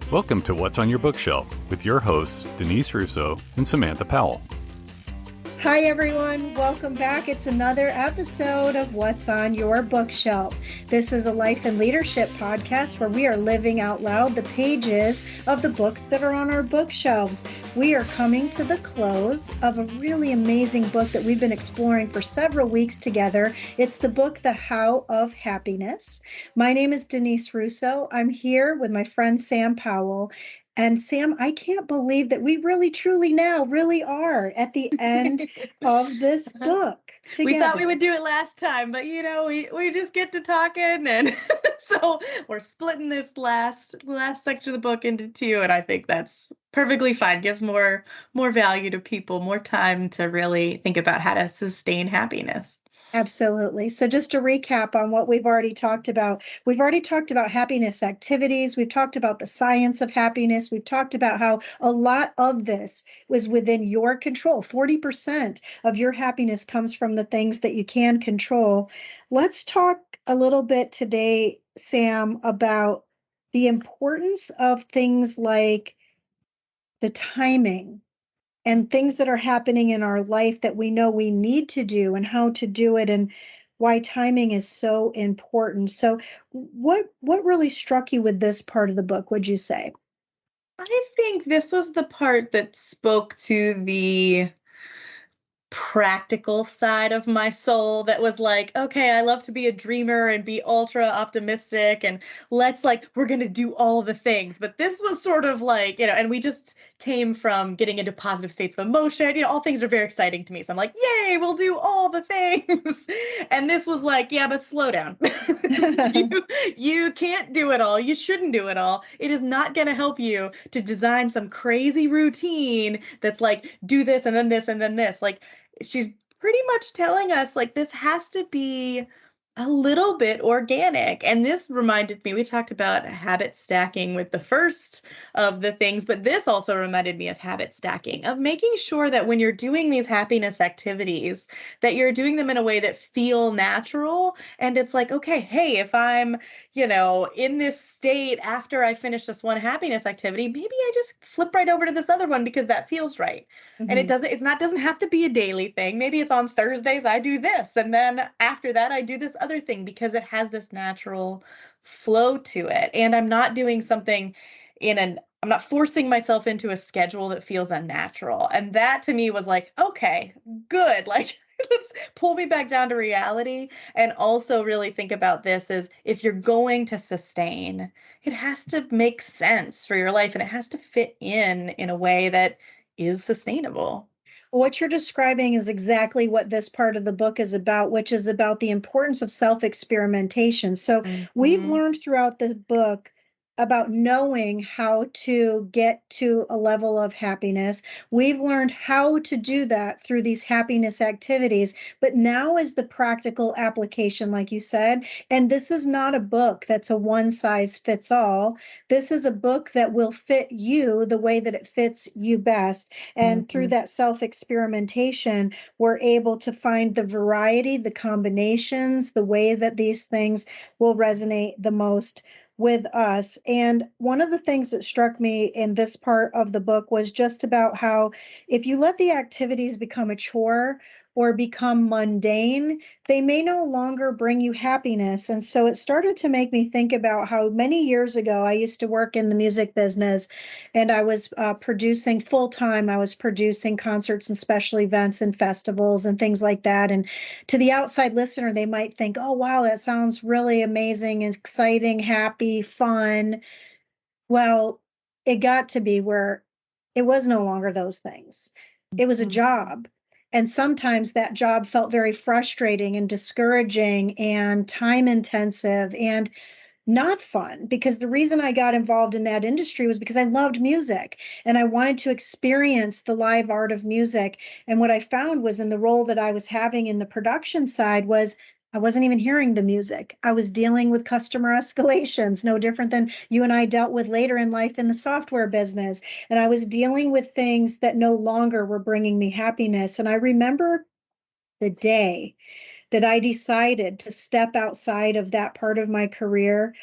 Welcome to What's on Your Bookshelf with your hosts, Denise Russo and Samantha Powell. Hi, everyone. Welcome back. It's another episode of What's on Your Bookshelf. This is a life and leadership podcast where we are living out loud the pages of the books that are on our bookshelves. We are coming to the close of a really amazing book that we've been exploring for several weeks together. It's the book, The How of Happiness. My name is Denise Russo. I'm here with my friend Sam Powell. And Sam, I can't believe that we really, truly now really are at the end of this book together. We thought we would do it last time, but we just get to talking, and so we're splitting this last section of the book into two, and I think that's perfectly fine. Gives more value to people, more time to really think about how to sustain happiness. Absolutely. So just to recap on what we've already talked about happiness activities. We've talked about the science of happiness. We've talked about how a lot of this was within your control. 40% of your happiness comes from the things that you can control. Let's talk a little bit today, Sam, about the importance of things like the timing and things that are happening in our life that we know we need to do and how to do it and why timing is so important. So what really struck you with this part of the book, would you say? I think this was the part that spoke to the practical side of my soul that was like, okay, I love to be a dreamer and be ultra optimistic and we're going to do all the things. But this was sort of like, and we just came from getting into positive states of emotion. All things are very exciting to me. So I'm like, yay, we'll do all the things. And this was like, yeah, but slow down. You can't do it all. You shouldn't do it all. It is not going to help you to design some crazy routine that's like, do this and then this and then this. Like, she's pretty much telling us like this has to be a little bit organic. And this reminded me, we talked about habit stacking with the first of the things, but this also reminded me of habit stacking, of making sure that when you're doing these happiness activities, that you're doing them in a way that feel natural. And it's like, okay, hey, if I'm, in this state after I finish this one happiness activity, maybe I just flip right over to this other one because that feels right. Mm-hmm. And it doesn't have to be a daily thing. Maybe it's on Thursdays, I do this. And then after that, I do this other thing because it has this natural flow to it. And I'm not doing something I'm not forcing myself into a schedule that feels unnatural. And that to me was like, okay, good. Like, let's pull me back down to reality. And also really think about this as if you're going to sustain, it has to make sense for your life and it has to fit in a way that is sustainable. What you're describing is exactly what this part of the book is about, which is about the importance of self-experimentation. So we've learned throughout the book about knowing how to get to a level of happiness. We've learned how to do that through these happiness activities, but now is the practical application, like you said. And this is not a book that's a one size fits all. This is a book that will fit you the way that it fits you best. And through that self-experimentation, we're able to find the variety, the combinations, the way that these things will resonate the most with us. And one of the things that struck me in this part of the book was just about how if you let the activities become a chore or become mundane, they may no longer bring you happiness. And so it started to make me think about how many years ago I used to work in the music business and I was producing full-time. I was producing concerts and special events and festivals and things like that. And to the outside listener, they might think, oh, wow, that sounds really amazing, exciting, happy, fun. Well, it got to be where it was no longer those things. It was a job. And sometimes that job felt very frustrating and discouraging and time intensive and not fun, because the reason I got involved in that industry was because I loved music and I wanted to experience the live art of music. And what I found was in the role that I was having in the production side was I wasn't even hearing the music. I was dealing with customer escalations, no different than you and I dealt with later in life in the software business. And I was dealing with things that no longer were bringing me happiness. And I remember the day that I decided to step outside of that part of my career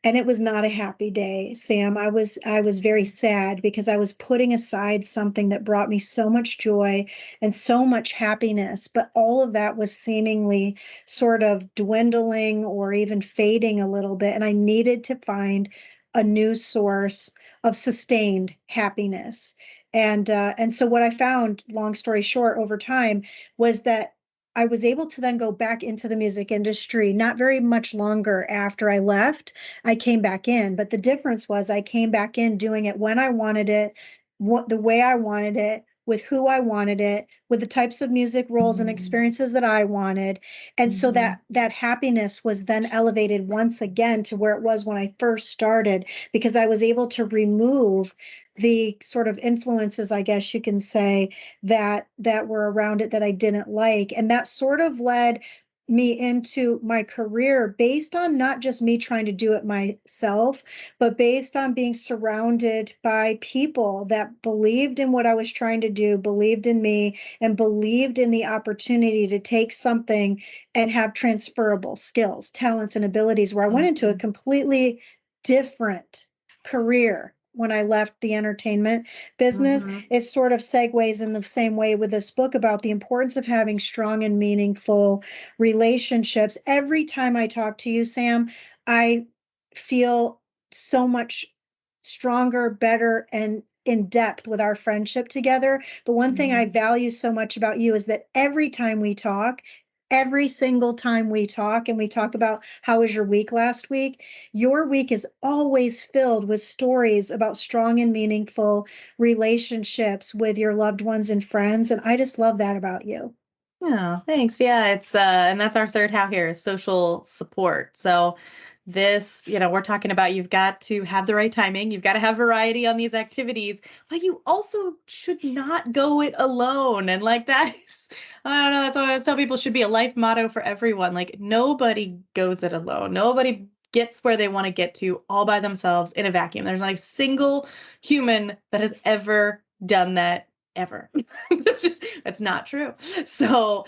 And it was not a happy day, Sam. I was very sad because I was putting aside something that brought me so much joy and so much happiness, but all of that was seemingly sort of dwindling or even fading a little bit. And I needed to find a new source of sustained happiness. And so what I found, long story short, over time, was that I was able to then go back into the music industry not very much longer after I left. I came back in, but the difference was I came back in doing it when I wanted it, what the way I wanted it, with who I wanted it, with the types of music roles and Mhm. experiences that I wanted. And so Mhm. that happiness was then elevated once again to where it was when I first started, because I was able to remove the sort of influences, I guess you can say, that were around it that I didn't like. And that sort of led me into my career based on not just me trying to do it myself, but based on being surrounded by people that believed in what I was trying to do, believed in me, and believed in the opportunity to take something and have transferable skills, talents, and abilities, where I went into a Mhm. completely different career when I left the entertainment business. Mhm. It sort of segues in the same way with this book about the importance of having strong and meaningful relationships. Every time I talk to you, Sam, I feel so much stronger, better, and in depth with our friendship together. But one thing I Mhm. value so much about you is that every single time we talk and we talk about how was your week last week, your week is always filled with stories about strong and meaningful relationships with your loved ones and friends. And I just love that about you. Yeah, thanks. Yeah, it's and that's our third how here is social support. So this, we're talking about you've got to have the right timing, you've got to have variety on these activities, but you also should not go it alone. And like that is, I don't know, that's what I always tell people should be a life motto for everyone. Like nobody goes it alone. Nobody gets where they want to get to all by themselves in a vacuum. There's not a single human that has ever done that ever. That's not true. So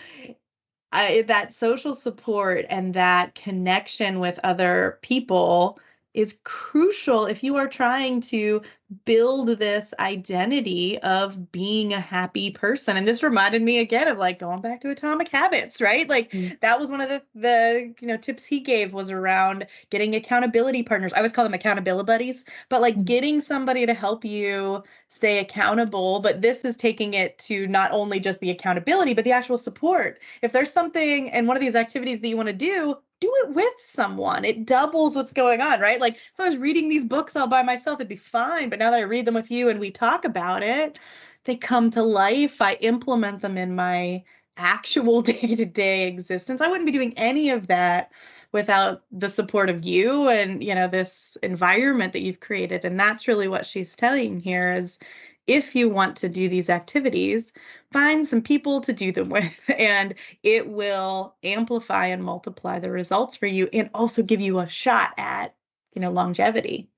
that social support and that connection with other people is crucial if you are trying to build this identity of being a happy person. And this reminded me again of like going back to Atomic Habits, right? Like Mm. that was one of the tips he gave was around getting accountability partners. I always call them accountability buddies, but like Mm. getting somebody to help you stay accountable. But this is taking it to not only just the accountability, but the actual support. If there's something in one of these activities that you want to do it with someone. It doubles what's going on, right? Like if I was reading these books all by myself, it'd be fine. But now that I read them with you and we talk about it, they come to life. I implement them in my actual day-to-day existence. I wouldn't be doing any of that without the support of you and, this environment that you've created. And that's really what she's telling here is if you want to do these activities, find some people to do them with, and it will amplify and multiply the results for you and also give you a shot at, longevity.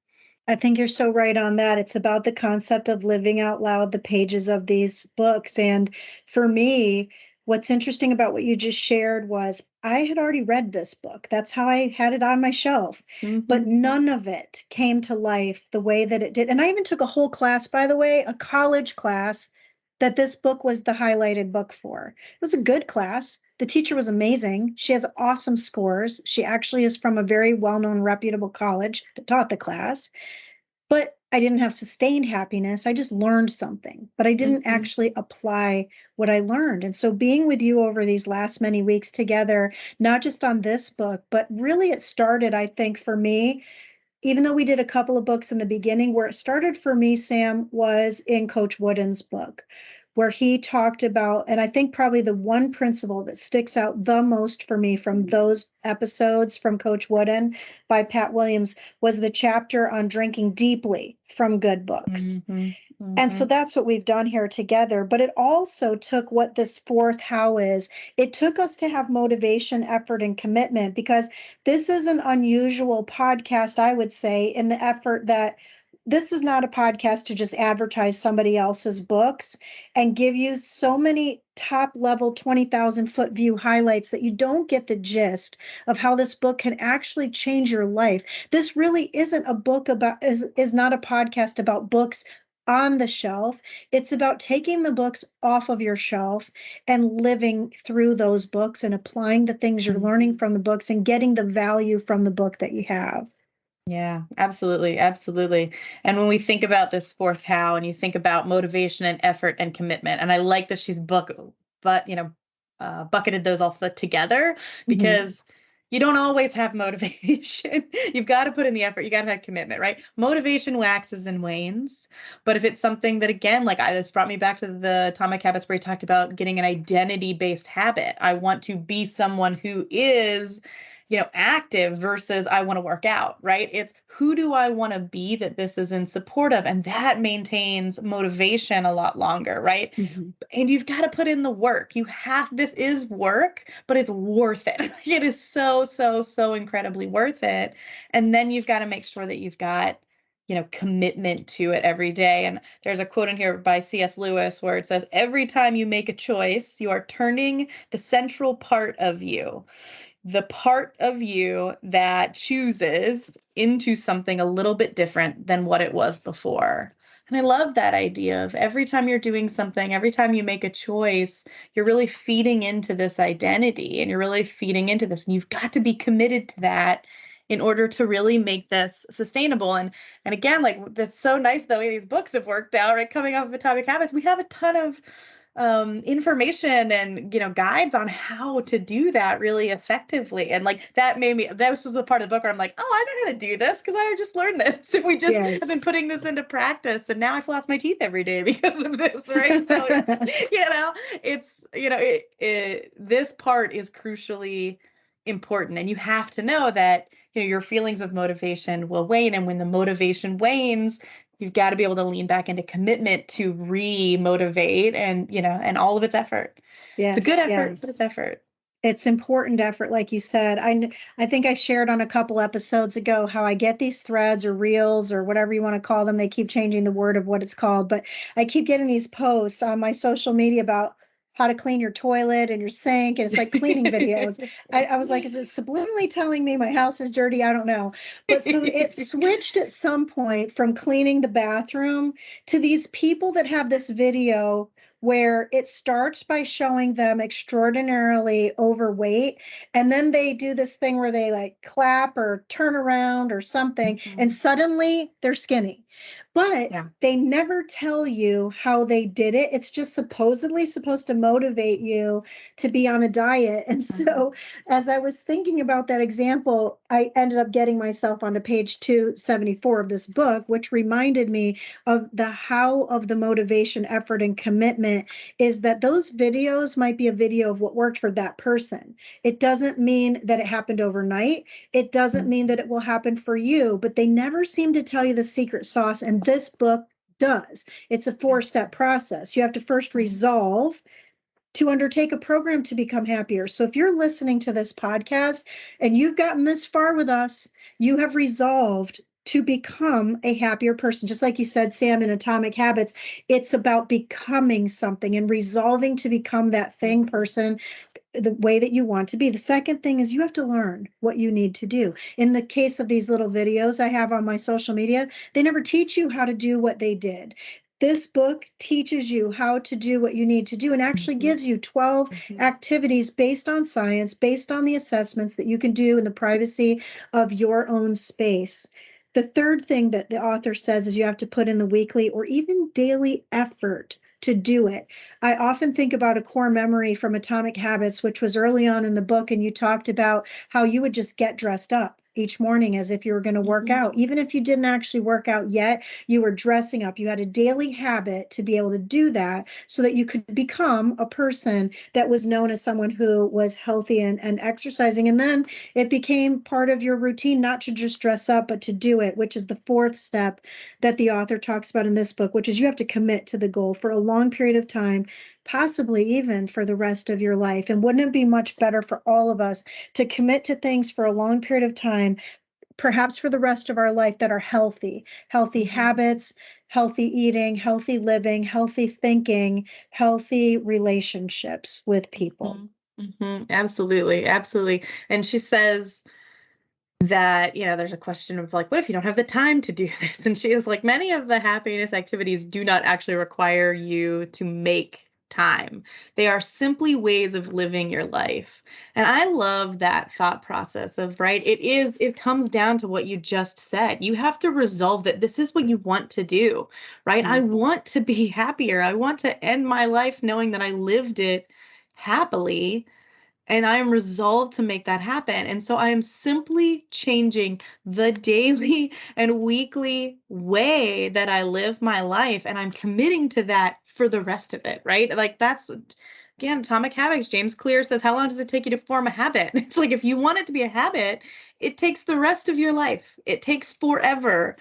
I think you're so right on that. It's about the concept of living out loud the pages of these books. And for me, what's interesting about what you just shared was I had already read this book. That's how I had it on my shelf. But Hmm. none of it came to life the way that it did. And I even took a whole class, by the way, a college class that this book was the highlighted book for. It was a good class. The teacher was amazing. She has awesome scores. She actually is from a very well known, reputable college that taught the class. But I didn't have sustained happiness. I just learned something, but I didn't Hmm. actually apply what I learned. And so being with you over these last many weeks together, not just on this book, but really it started, I think, for me, even though we did a couple of books in the beginning, where it started for me, Sam, was in Coach Wooden's book, where he talked about, and I think probably the one principle that sticks out the most for me from those episodes from Coach Wooden by Pat Williams was the chapter on drinking deeply from good books. Hmm. And so Hmm. that's what we've done here together. But it also took what this fourth how is. It took us to have motivation, effort, and commitment, because this is an unusual podcast, I would say, in the effort that this is not a podcast to just advertise somebody else's books and give you so many top level 20,000 foot view highlights that you don't get the gist of how this book can actually change your life. This really isn't a book about, is not a podcast about books on the shelf. It's about taking the books off of your shelf and living through those books and applying the things you're learning from the books and getting the value from the book that you have. Yeah, absolutely. Absolutely. And when we think about this fourth how and you think about motivation and effort and commitment, and I like that she's bucketed those all together, because you don't always have motivation. You've got to put in the effort. You got to have commitment, right? Motivation waxes and wanes. But if it's something that, again, this brought me back to the Atomic Habits where he talked about getting an identity-based habit. I want to be someone who is active versus I want to work out, right? It's who do I want to be that this is in support of? And that maintains motivation a lot longer, right? And you've got to put in the work. This is work, but it's worth it. It is so, so, so incredibly worth it. And then you've got to make sure that you've got commitment to it every day. And there's a quote in here by C.S. Lewis where it says, every time you make a choice, you are turning the central part of you, the part of you that chooses, into something a little bit different than what it was before. And I love that idea of every time you're doing something, every time you make a choice, you're really feeding into this identity and you're really feeding into this. And you've got to be committed to that in order to really make this sustainable. And again, that's so nice the way these books have worked out, right? Coming off of Atomic Habits, we have a ton of information and guides on how to do that really effectively. And that was the part of the book where I'm like, oh, I know how to do this because I just learned this and we just have been putting this into practice, and now I floss my teeth every day because of this, right? So this part is crucially important, and you have to know that your feelings of motivation will wane, and when the motivation wanes, you've got to be able to lean back into commitment to re-motivate and all of its effort. Yes, it's a good effort, but it's effort. It's important effort, like you said. I think I shared on a couple episodes ago how I get these threads or reels or whatever you want to call them. They keep changing the word of what it's called, but I keep getting these posts on my social media about how to clean your toilet and your sink, and it's like cleaning videos. I was like, is it subliminally telling me my house is dirty? I don't know. But so it switched at some point from cleaning the bathroom to these people that have this video where it starts by showing them extraordinarily overweight, and then they do this thing where they clap or turn around or something, and suddenly they're skinny. But they never tell you how they did it. It's just supposedly supposed to motivate you to be on a diet. And so as I was thinking about that example, I ended up getting myself onto page 274 of this book, which reminded me of the how of the motivation, effort, and commitment is that those videos might be a video of what worked for that person. It doesn't mean that it happened overnight. It doesn't mean that it will happen for you, but they never seem to tell you the secret sauce. And this book does. It's a 4-step process. You have to first resolve to undertake a program to become happier. So if you're listening to this podcast and you've gotten this far with us, you have resolved to become a happier person. Just like you said, Sam, in Atomic Habits, it's about becoming something and resolving to become that thing, person, the way that you want to be. The second thing is you have to learn what you need to do. In the case of these little videos I have on my social media, they never teach you how to do what they did. This book teaches you how to do what you need to do and actually gives you 12 activities based on science, based on the assessments that you can do in the privacy of your own space. The third thing that the author says is you have to put in the weekly or even daily effort to do it. I often think about a core memory from Atomic Habits, which was early on in the book, and you talked about how you would just get dressed up each morning as if you were going to work out. Even if you didn't actually work out yet, you were dressing up. You had a daily habit to be able to do that so that you could become a person that was known as someone who was healthy and exercising. And then it became part of your routine, not to just dress up, but to do it, which is the 4th step that the author talks about in this book, which is you have to commit to the goal for a long period of time, possibly even for the rest of your life. And wouldn't it be much better for all of us to commit to things for a long period of time, perhaps for the rest of our life, that are healthy, habits, healthy eating, healthy living, healthy thinking, healthy relationships with people. Absolutely. Absolutely. And she says that, there's a question of like, what if you don't have the time to do this? And she is like, many of the happiness activities do not actually require you to make time. They are simply ways of living your life. And I love that thought process of, right, it comes down to what you just said. You have to resolve that this is what you want to do, right? I want to be happier. I want to end my life knowing that I lived it happily. And I am resolved to make that happen. And so I am simply changing the daily and weekly way that I live my life. And I'm committing to that for the rest of it, right? Like that's, again, Atomic Habits. James Clear says, how long does it take you to form a habit? It's like, if you want it to be a habit, it takes the rest of your life. It takes forever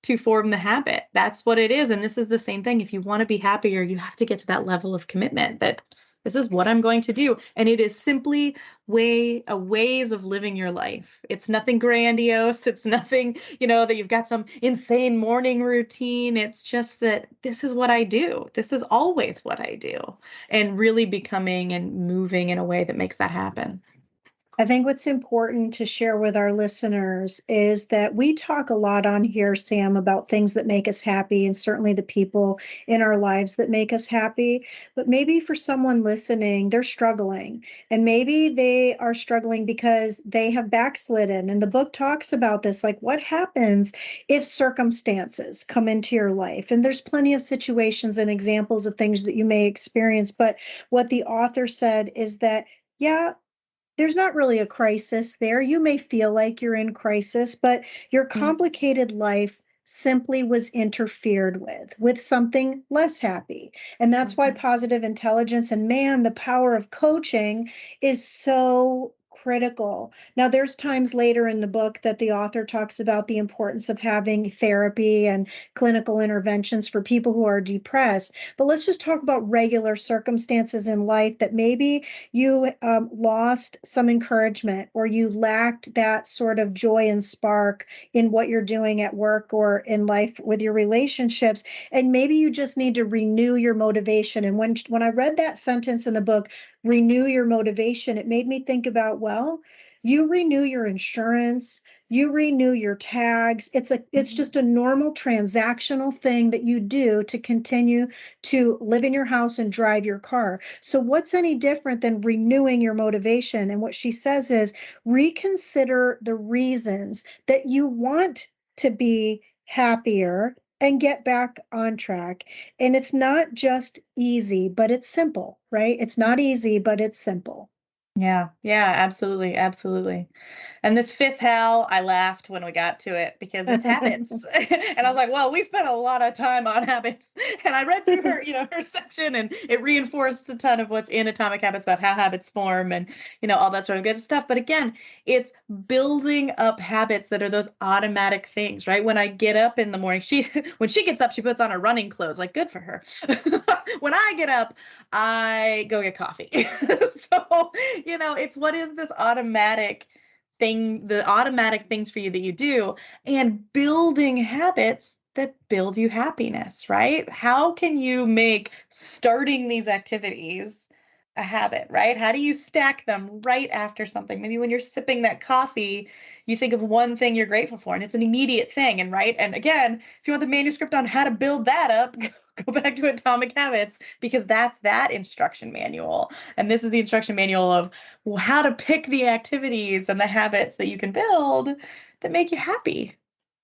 to form the habit. That's what it is. And this is the same thing. If you want to be happier, you have to get to that level of commitment that this is what I'm going to do. And it is simply ways of living your life. It's nothing grandiose. It's nothing, that you've got some insane morning routine. It's just that this is what I do. This is always what I do. And really becoming and moving in a way that makes that happen. I think what's important to share with our listeners is that we talk a lot on here, Sam, about things that make us happy, and certainly the people in our lives that make us happy. But maybe for someone listening, they're struggling, and maybe they are struggling because they have backslidden. And the book talks about this, like what happens if circumstances come into your life? And there's plenty of situations and examples of things that you may experience. But what the author said is that, yeah, there's not really a crisis there. You may feel like you're in crisis, but your complicated life simply was interfered with something less happy. And that's why positive intelligence and, man, the power of coaching is so critical. Now, there's times later in the book that the author talks about the importance of having therapy and clinical interventions for people who are depressed. But let's just talk about regular circumstances in life that maybe you lost some encouragement, or you lacked that sort of joy and spark in what you're doing at work or in life with your relationships. And maybe you just need to renew your motivation. And when I read that sentence in the book, renew your motivation, it made me think about, well, you renew your insurance, you renew your tags. It's just a normal transactional thing that you do to continue to live in your house and drive your car. So what's any different than renewing your motivation? And what she says is, reconsider the reasons that you want to be happier and get back on track. And it's not just easy, but it's simple, right? It's not easy, but it's simple. Yeah, absolutely, absolutely. And this fifth how, I laughed when we got to it because it's habits. And I was like, well, we spent a lot of time on habits. And I read through her, her section, and it reinforced a ton of what's in Atomic Habits about how habits form and, all that sort of good stuff. But again, it's building up habits that are those automatic things, right? When I get up in the morning, when she gets up, she puts on her running clothes, like good for her. When I get up, I go get coffee. So, it's what is this automatic thing, the automatic things for you that you do, and building habits that build you happiness, right? How can you make starting these activities a habit, right? How do you stack them right after something? Maybe when you're sipping that coffee, you think of one thing you're grateful for, and it's an immediate thing. And right. And again, if you want the manuscript on how to build that up, go back to Atomic Habits, because that's that instruction manual. And this is the instruction manual of how to pick the activities and the habits that you can build that make you happy.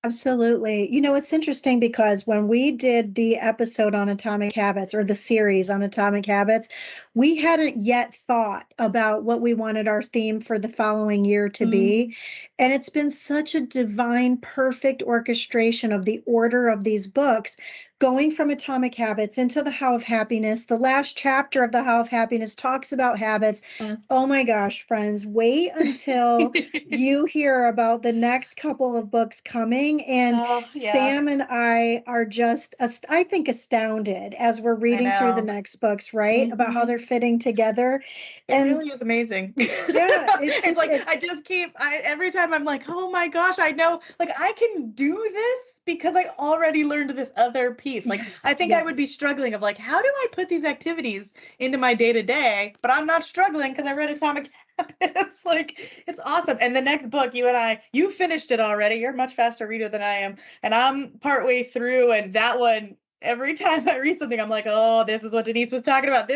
Absolutely. It's interesting because when we did the episode on Atomic Habits, or the series on Atomic Habits, we hadn't yet thought about what we wanted our theme for the following year to be. And it's been such a divine, perfect orchestration of the order of these books. going from atomic habits into the How of Happiness. The last chapter of the How of Happiness talks about habits. Oh my gosh, friends, wait until you hear about the next couple of books coming. And Sam and I are just, I think, astounded as we're reading through the next books, right? About how they're fitting together. It really is amazing. Yeah. It's like, I just keep, every time I'm like, oh my gosh, I know, like, I can do this because I already learned this other piece. Like, I think I would be struggling of like, how do I put these activities into my day to day? But I'm not struggling because I read Atomic Habits. Like, it's awesome. And the next book, you finished it already. You're a much faster reader than I am. And I'm partway through. And that one, every time I read something, I'm like, oh, this is what Denise was talking about.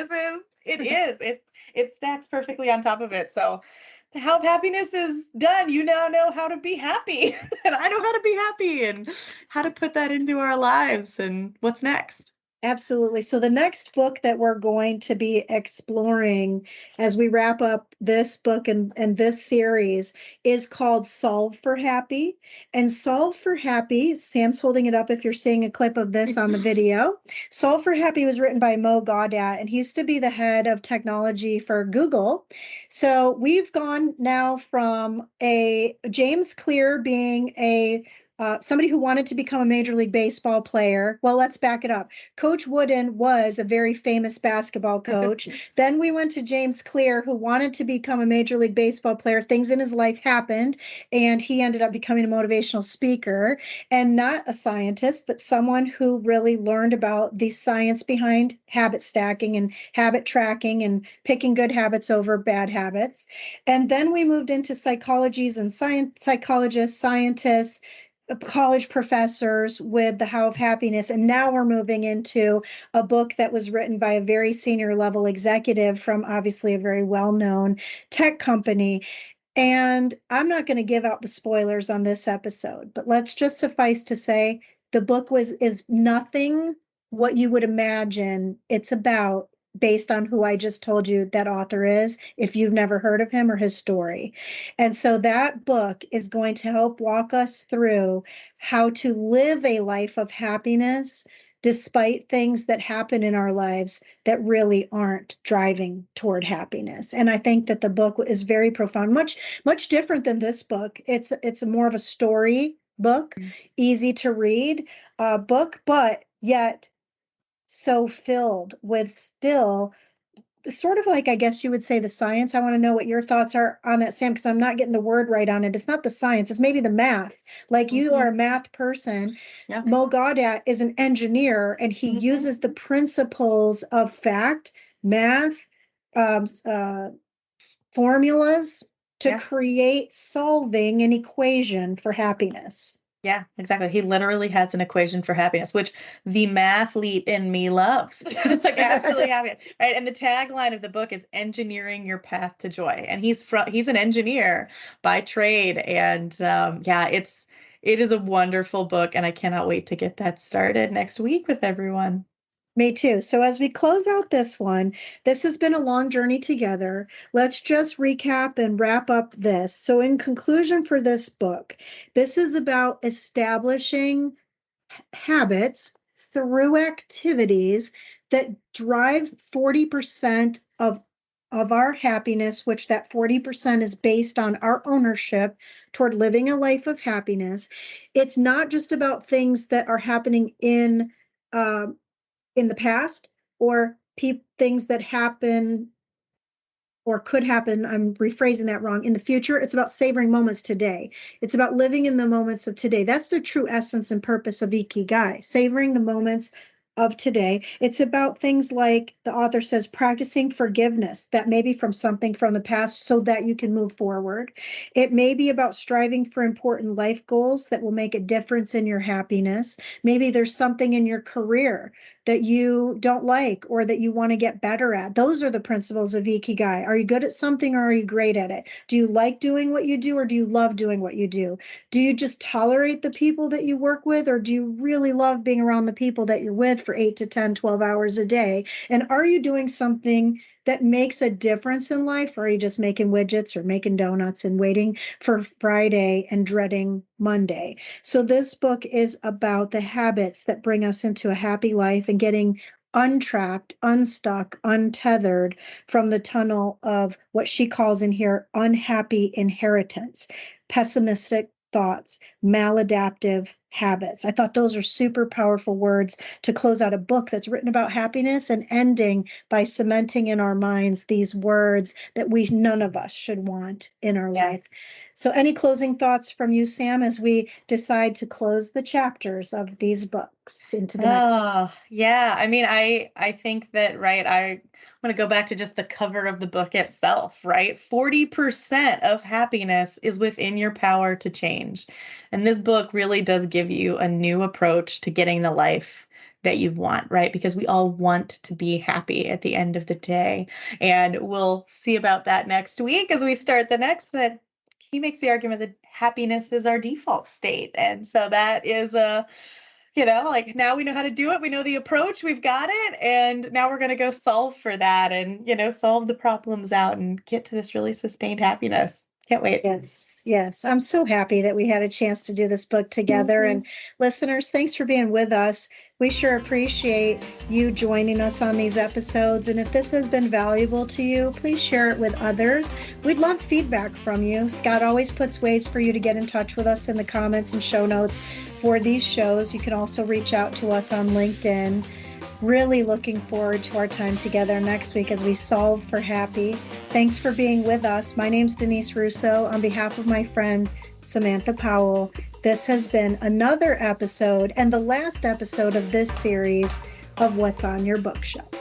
It stacks perfectly on top of it. So the How of Happiness is done. You now know how to be happy. And I know how to be happy and how to put that into our lives. And what's next? Absolutely. So the next book that we're going to be exploring as we wrap up this book and this series is called Solve for Happy. And Solve for Happy, Sam's holding it up if you're seeing a clip of this on the video. Solve for Happy was written by Mo Gaudat, and he used to be the head of technology for Google. So we've gone now from a James Clear being somebody who wanted to become a Major League Baseball player. Well, let's back it up. Coach Wooden was a very famous basketball coach. Then we went to James Clear, who wanted to become a Major League Baseball player. Things in his life happened, and he ended up becoming a motivational speaker, and not a scientist, but someone who really learned about the science behind habit stacking and habit tracking and picking good habits over bad habits. And then we moved into psychologists, scientists, college professors with the How of Happiness. And now we're moving into a book that was written by a very senior level executive from obviously a very well-known tech company. And I'm not going to give out the spoilers on this episode, but let's just suffice to say the book is nothing what you would imagine it's about, based on who I just told you that author is, if you've never heard of him or his story. And so that book is going to help walk us through how to live a life of happiness despite things that happen in our lives that really aren't driving toward happiness. And I think that the book is very profound, much different than this book. It's more of a story book, easy to read book, but yet so filled with still sort of like, I guess you would say, the science. I want to know what your thoughts are on that, Sam, because I'm not getting the word right on it. It's not the science, it's maybe the math. Like you are a math person. Yeah. Mo Gaudat is an engineer, and he uses the principles of fact, math, formulas to create solving an equation for happiness. Yeah, exactly. He literally has an equation for happiness, which the mathlete in me loves. Like, absolutely happy, right? And the tagline of the book is "Engineering Your Path to Joy." And he's an engineer by trade, and it is a wonderful book, and I cannot wait to get that started next week with everyone. Me too. So as we close out this one, this has been a long journey together. Let's just recap and wrap up this. So in conclusion for this book, this is about establishing habits through activities that drive 40% of our happiness, which that 40% is based on our ownership toward living a life of happiness. It's not just about things that are happening in the past, or things that happen or could happen. I'm rephrasing that wrong. In the future, it's about savoring moments today. It's about living in the moments of today. That's the true essence and purpose of Ikigai, savoring the moments of today. It's about things like the author says, practicing forgiveness that may be from something from the past so that you can move forward. It may be about striving for important life goals that will make a difference in your happiness. Maybe there's something in your career that you don't like or that you want to get better at. Those are the principles of Ikigai. Are you good at something, or are you great at it? Do you like doing what you do, or do you love doing what you do? Do you just tolerate the people that you work with, or do you really love being around the people that you're with for 8 to 10, 12 hours a day? And are you doing something that makes a difference in life? Or are you just making widgets or making donuts and waiting for Friday and dreading Monday? So this book is about the habits that bring us into a happy life and getting untrapped, unstuck, untethered from the tunnel of what she calls in here unhappy inheritance, pessimistic thoughts, maladaptive habits. I thought those are super powerful words to close out a book that's written about happiness and ending by cementing in our minds these words that none of us should want in our life. So any closing thoughts from you, Sam, as we decide to close the chapters of these books into the next one? Yeah. I mean, I think that, right, I want to go back to just the cover of the book itself, right? 40% of happiness is within your power to change. And this book really does give you a new approach to getting the life that you want, right? Because we all want to be happy at the end of the day. And we'll see about that next week as we start the next, that he makes the argument that happiness is our default state. And so that is like, now we know how to do it. We know the approach, we've got it. And now we're going to go solve for that and, solve the problems out and get to this really sustained happiness. Can't wait. Yes. I'm so happy that we had a chance to do this book together. And listeners, thanks for being with us. We sure appreciate you joining us on these episodes. And if this has been valuable to you, please share it with others. We'd love feedback from you. Scott always puts ways for you to get in touch with us in the comments and show notes for these shows. You can also reach out to us on LinkedIn. Really looking forward to our time together next week as we solve for happy. Thanks for being with us. My name's Denise Russo. On behalf of my friend, Samantha Powell, this has been another episode and the last episode of this series of What's on Your Bookshelf.